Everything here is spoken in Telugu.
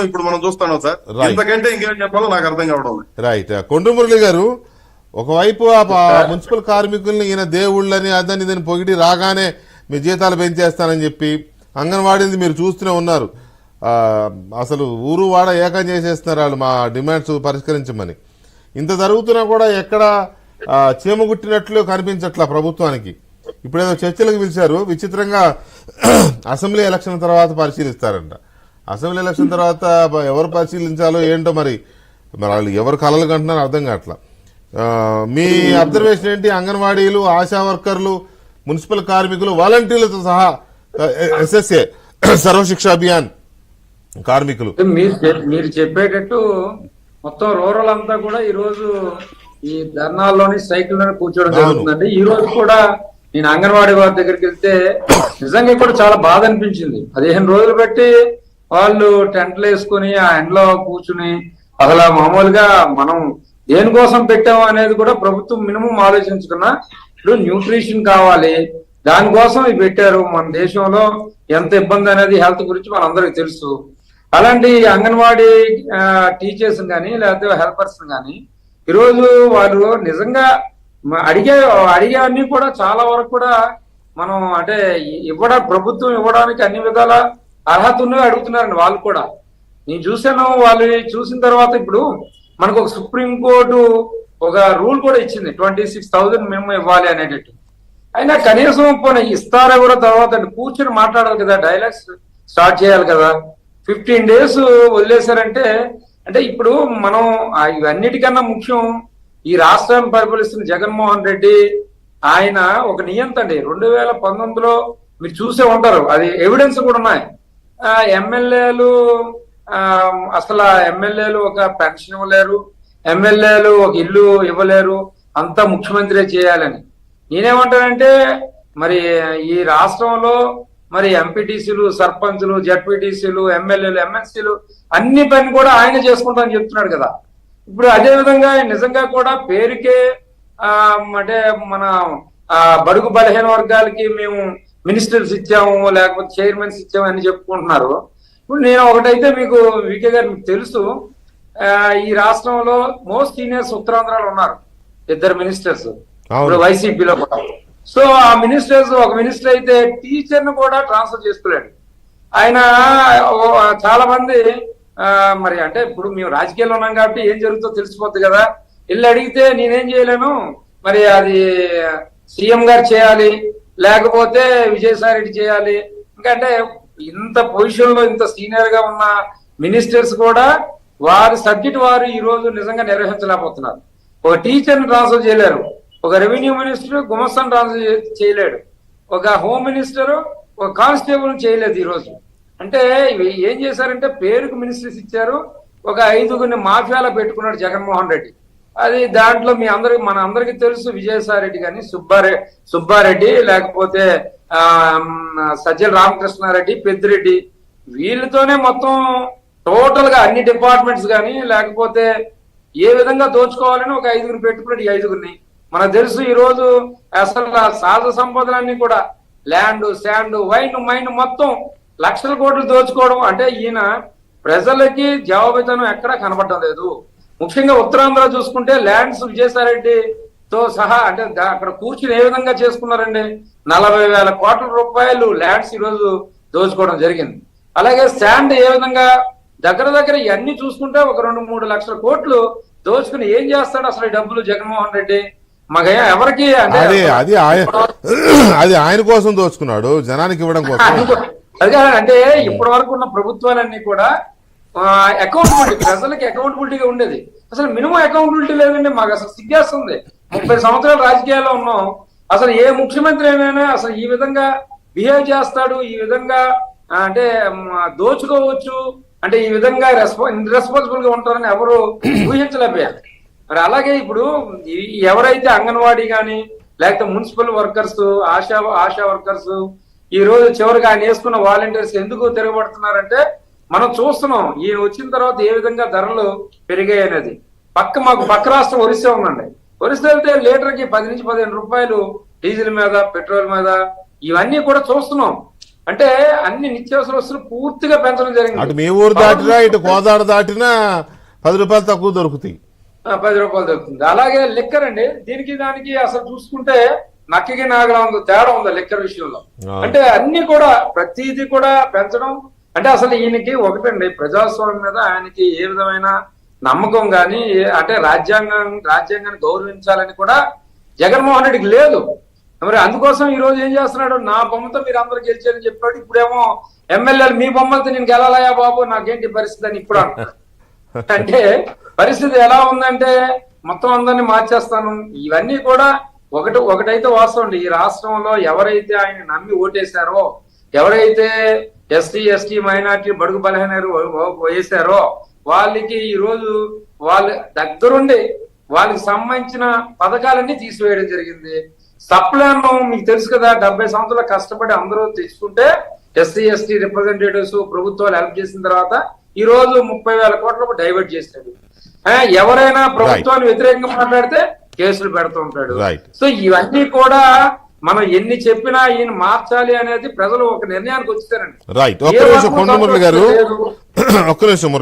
ఇప్పుడు మనం చూస్తున్నాం సార్. ఇంతకంటే ఇంకేం చెప్పాలో నాకు అర్థం కావడం. రైట్. కొండ్రు మురళి గారు, ఒకవైపు మున్సిపల్ కార్మికుల్ని ఈయన దేవుళ్ళని అదని ఇదని పొగిడి రాగానే మీ జీతాలు పెంచేస్తానని చెప్పి అంగన్వాడీని మీరు చూస్తూనే ఉన్నారు. అసలు ఊరు వాడ ఏకం చేసేస్తున్నారు వాళ్ళు మా డిమాండ్స్ పరిష్కరించమని. ఇంత జరుగుతున్నా కూడా ఎక్కడ చీమగుట్టినట్లు కనిపించట్లా ప్రభుత్వానికి. ఇప్పుడేదో చర్చలకు పిలిచారు. విచిత్రంగా అసెంబ్లీ ఎలక్షన్ తర్వాత పరిశీలిస్తారంట. అసెంబ్లీ ఎలక్షన్ తర్వాత ఎవరు పరిశీలించాలో ఏంటో మరి వాళ్ళు ఎవరు కలలు కంటున్నారో అర్థం కావట్లా. మీ అబ్జర్వేషన్ ఏంటి? అంగన్వాడీలు, ఆశా వర్కర్లు, మున్సిపల్ కార్మికులు, వాలంటీర్లతో సహా ఎస్ఎస్ఏ సర్వశిక్ష అభియాన్ కార్మికులు. మీరు చెప్పేటట్టు మొత్తం రూరల్ అంతా కూడా ఈ రోజు ఈ ధర్నాల్లోని స్ట్రైకుల్లోనే కూర్చోవడం జరుగుతుందండి. ఈ రోజు కూడా నేను అంగన్వాడీ వారి దగ్గరికి వెళ్తే నిజంగా కూడా చాలా బాధ అనిపించింది. 15 రోజులు బట్టి వాళ్ళు టెంట్లు వేసుకుని ఆ ఎండలో కూర్చుని అసలు మామూలుగా మనం దేనికోసం పెట్టాము అనేది కూడా ప్రభుత్వం మినిమం ఆలోచించుకున్నా. ఇప్పుడు న్యూట్రిషన్ కావాలి, దానికోసం ఇవి పెట్టారు. మన దేశంలో ఎంత ఇబ్బంది అనేది హెల్త్ గురించి మనందరికి తెలుసు. అలాంటి అంగన్వాడీ టీచర్స్ కానీ లేకపోతే హెల్పర్స్ కానీ ఈరోజు వాళ్ళు నిజంగా అడిగేవన్నీ కూడా చాలా వరకు కూడా మనం అంటే ప్రభుత్వం ఇవ్వడానికి అన్ని విధాల అర్హత ఉన్నవి అడుగుతున్నారండి వాళ్ళు కూడా. నేను చూశాను. వాళ్ళు చూసిన తర్వాత ఇప్పుడు మనకు ఒక సుప్రీంకోర్టు ఒక రూల్ కూడా ఇచ్చింది, 26,000 మినిమం ఇవ్వాలి అనేటట్టు. అయినా కనీసం పోనీ ఇస్తారా కూడా తర్వాత కూర్చొని మాట్లాడాలి కదా, డైలాగ్స్ స్టార్ట్ చేయాలి కదా. 15 days వదిలేశారంటే అంటే ఇప్పుడు మనం ఇవన్నిటికన్నా ముఖ్యం ఈ రాష్ట్రాన్ని పరిపాలిస్తున్న జగన్మోహన్ రెడ్డి ఆయన ఒక నియంత అండి. 2019లో మీరు చూసే ఉంటారు, అది ఎవిడెన్స్ కూడా ఉన్నాయి. ఎమ్మెల్యేలు అసలు ఎమ్మెల్యేలు ఒక పెన్షన్ ఇవ్వలేరు, ఎమ్మెల్యేలు ఒక ఇల్లు ఇవ్వలేరు, అంతా ముఖ్యమంత్రి చేయాలని. నేనేమంటానంటే మరి ఈ రాష్ట్రంలో మరి ఎంపీటీసీలు, సర్పంచులు, జడ్పీటీసీలు, ఎమ్మెల్యేలు, ఎమ్మెల్సీలు అన్ని పని కూడా ఆయన చేసుకుంటామని చెప్తున్నాడు కదా. ఇప్పుడు అదే విధంగా నిజంగా కూడా పేరుకే అంటే మన బడుగు బలహీన వర్గాలకి మేము మినిస్టర్స్ ఇచ్చాము లేకపోతే చైర్మన్స్ ఇచ్చాము అని చెప్పుకుంటున్నారు. ఇప్పుడు నేను ఒకటైతే మీకు వికే గారు మీకు తెలుసు, ఈ రాష్ట్రంలో మోస్ట్ సీనియర్స్ ఉత్తరాంధ్రలో ఉన్నారు 2 మినిస్టర్స్ ఇప్పుడు వైసీపీలో కూడా. సో ఆ మినిస్టర్స్ ఒక మినిస్టర్ అయితే టీచర్ ను కూడా ట్రాన్స్ఫర్ చేసుకోలేడు ఆయన. చాలా మంది మరి అంటే ఇప్పుడు మేము రాజకీయాల్లో ఉన్నాం కాబట్టి ఏం జరుగుతుందో తెలిసిపోద్ది కదా. వెళ్ళి అడిగితే నేనేం చేయలేను, మరి అది సీఎం గారు చేయాలి లేకపోతే విజయసాయి రెడ్డి చేయాలి. ఎందుకంటే ఇంత పొజిషన్ లో ఇంత సీనియర్ గా ఉన్న మినిస్టర్స్ కూడా వారి సబ్జెక్ట్ వారు ఈ రోజు నిజంగా నిర్వహించలేకపోతున్నారు. ఒక టీచర్ ని ట్రాన్స్ఫర్ చేయలేరు, ఒక రెవెన్యూ మినిస్టర్ గుమస్తాను ట్రాన్స్ఫర్ చేయలేడు, ఒక హోమ్ మినిస్టర్ ఒక కానిస్టేబుల్ చేయలేదు ఈ రోజు. అంటే ఏం చేశారంటే పేరుకు మినిస్టర్స్ ఇచ్చారు, ఒక 5గురిని మాఫియాలో పెట్టుకున్నాడు జగన్మోహన్ రెడ్డి. అది దాంట్లో మన అందరికి తెలుసు, విజయసాయి రెడ్డి కానీ సుబ్బారెడ్డి లేకపోతే సజ్జల రామకృష్ణారెడ్డి, పెద్దిరెడ్డి, వీళ్ళతోనే మొత్తం టోటల్ గా అన్ని డిపార్ట్మెంట్స్ కానీ లేకపోతే ఏ విధంగా దోచుకోవాలని ఒక 5గురిని పెట్టుకున్నాడు. ఈ 5గురిని మనకు తెలుసు. ఈ రోజు అసలు సహజ సంపదలన్నీ కూడా ల్యాండ్, శాండ్, వైన్, మైన్ మొత్తం లక్షల కోట్లు దోచుకోవడం. అంటే ఈయన ప్రజలకి జవాబుదానం ఎక్కడా కనబడటం లేదు. ముఖ్యంగా ఉత్తరాంధ్ర చూసుకుంటే ల్యాండ్స్ విజయసాయిరెడ్డితో సహా అంటే అక్కడ కూర్చుని ఏ విధంగా చేసుకున్నారండి, 40,000 కోట్ల రూపాయలు ల్యాండ్స్ ఈ రోజు దోచుకోవడం జరిగింది. అలాగే శాండ్ ఏ విధంగా దగ్గర ఇవన్నీ చూసుకుంటే ఒక 2-3 లక్షల కోట్లు దోచుకుని ఏం చేస్తాడు అసలు ఈ డబ్బులు జగన్మోహన్ రెడ్డి? మాకు ఎవరికి అది ఆయన కోసం దోచుకున్నాడు, జనానికి ఇవ్వడం కోసం. అదే అంటే ఇప్పటి వరకు ఉన్న ప్రభుత్వాలన్నీ కూడా అకౌంటబిలిటీ, ప్రజలకి అకౌంటబిలిటీగా ఉండేది. అసలు మినిమం అకౌంటబిలిటీ లేదండి. మాకు అసలు సిగ్గేస్తుంది. 30 సంవత్సరాలు రాజకీయాల్లో ఉన్నాం. అసలు ఏ ముఖ్యమంత్రి అయినా అసలు ఈ విధంగా బిహేవ్ చేస్తాడు, ఈ విధంగా అంటే దోచుకోవచ్చు అంటే ఈ విధంగా ఇర్రెస్పాన్సిబుల్ గా ఉంటారని ఎవరు ఊహించలేకపోయారు. మరి అలాగే ఇప్పుడు ఎవరైతే అంగన్వాడీ కానీ లేకపోతే మున్సిపల్ వర్కర్స్, ఆశా వర్కర్స్ ఈ రోజు చివరికి ఆయన వేసుకున్న వాలంటీర్స్ ఎందుకు తిరగబడుతున్నారంటే మనం చూస్తున్నాం ఈయన వచ్చిన తర్వాత ఏ విధంగా ధరలు పెరిగాయి అనేది. మాకు పక్క రాష్ట్రం ఒరిస్సా ఉందండి. ఒరిస్సా వెళ్తే లీటర్కి 10 నుంచి 15 రూపాయలు డీజిల్ మీద, పెట్రోల్ మీద, ఇవన్నీ కూడా చూస్తున్నాం. అంటే అన్ని నిత్యావసర వస్తువులు పూర్తిగా పెంచడం జరిగింది. అటు మీ ఊరు దాటినా ఇటు కోదాడ దాటినా 10 రూపాయలు తక్కువ దొరుకుతాయి. 10 రూపాయలు దొరుకుతుంది. అలాగే లిక్కర్ అండి, దీనికి దానికి అసలు చూసుకుంటే నక్కకి నాగలా ఉంది, తేడా ఉంది లిక్కర్ విషయంలో. అంటే అన్ని కూడా ప్రతిదీ కూడా పెంచడం అంటే అసలు ఈయనకి ఒకటండి, ప్రజాస్వామ్యం మీద ఆయనకి ఏ విధమైన నమ్మకం గాని అంటే రాజ్యాంగాన్ని గౌరవించాలని కూడా జగన్మోహన్ రెడ్డికి లేదు. మరి అందుకోసం ఈ రోజు ఏం చేస్తున్నాడు, నా బొమ్మతో మీరు అందరూ గెలిచారని చెప్పాడు. ఇప్పుడేమో ఎమ్మెల్యేలు మీ బొమ్మలతో నేను గెలాలయా బాబు నాకేంటి పరిస్థితి అని ఇప్పుడు అంటున్నాడు. అంటే పరిస్థితి ఎలా ఉందంటే మొత్తం అందరినీ మార్చేస్తాను. ఇవన్నీ కూడా ఒకటైతే వాస్తవం అండి, ఈ రాష్ట్రంలో ఎవరైతే ఆయన నమ్మి ఓటేశారో, ఎవరైతే ఎస్టీ మైనార్టీ బడుగు బలహీనరు వేశారో వాళ్ళకి ఈ రోజు వాళ్ళ దగ్గరుండి వాళ్ళకి సంబంధించిన పథకాలన్నీ తీసివేయడం జరిగింది. సప్లాన్ మీకు తెలుసు కదా, 70 సంవత్సరాలు కష్టపడి అందరూ తెచ్చుకుంటే ఎస్టీ రిప్రజెంటేటివ్స్ ప్రభుత్వాలు హెల్ప్ చేసిన తర్వాత ఈ రోజు 30,000 కోట్లకు డైవర్ట్ చేశాడు. ఎవరైనా ప్రభుత్వాన్ని వ్యతిరేకంగా మాట్లాడితే కేసులు పెడుతూ ఉంటాడు. సో ఇవన్నీ కూడా మనం ఎన్ని చెప్పినా ఈయన మార్చాలి అనేది ప్రజలు ఒక నిర్ణయానికి వచ్చారండి. రైట్. ఒక్క నిమిషం కొండమురళి గారు, ఒక్క నిమిషం.